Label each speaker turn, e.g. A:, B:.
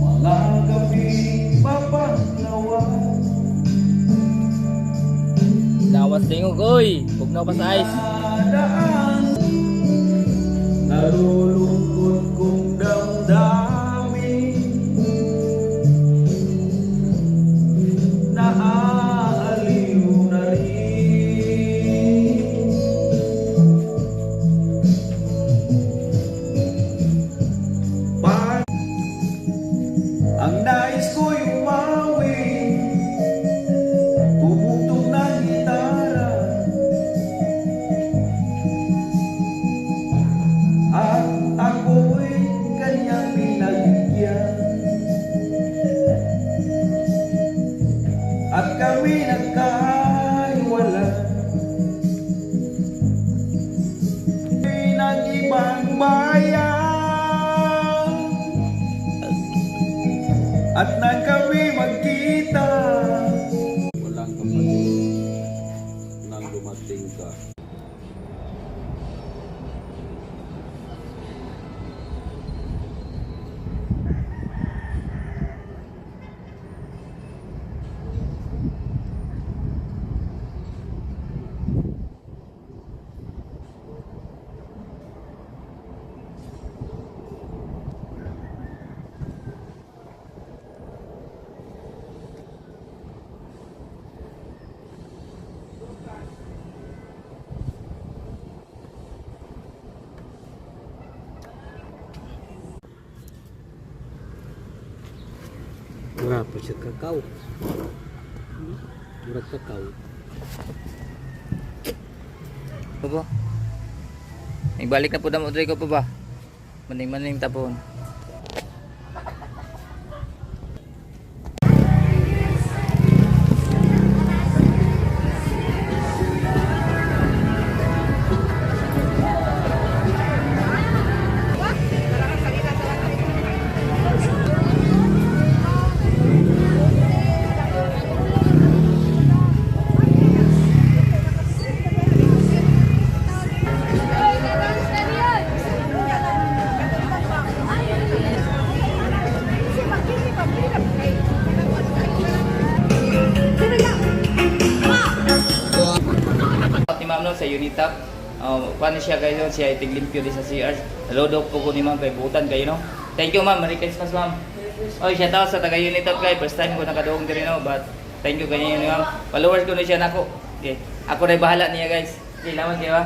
A: Mga gabi mapanglawan,
B: Lawas tingog, oy! Bugnaw pa sa ice.
A: daan, nalulungkot kong damdamin, naaaliw na rin. Ang nais ko'y umawi, tumugtog ng gitara, at ako'y kanyang pinagyan, at kami nagkahiwala ng ibang bayan, at nang kami magkita,
C: Walang kapatid nang dumating ka. Murah pa siya kakao. Murah kakao.
B: Ano po? Ibalik na po na mo, Rodrigo po ba? Maning-maning tapon. Ni ma'am no sa Unitap. Paano siya kayo siya itiglimpyo din sa CR. Nalodok po ko ni ma'am kay butan kayo no. Thank you ma'am, Merry Christmas ma'am. Oy, siya tao sa taga Unitap kay first time ko nakaduong diri no, but thank you kanyo ni ma'am. Followers ko na siya nako. Okay. Ako na bahala niya guys. Okay, lamat kayo ha.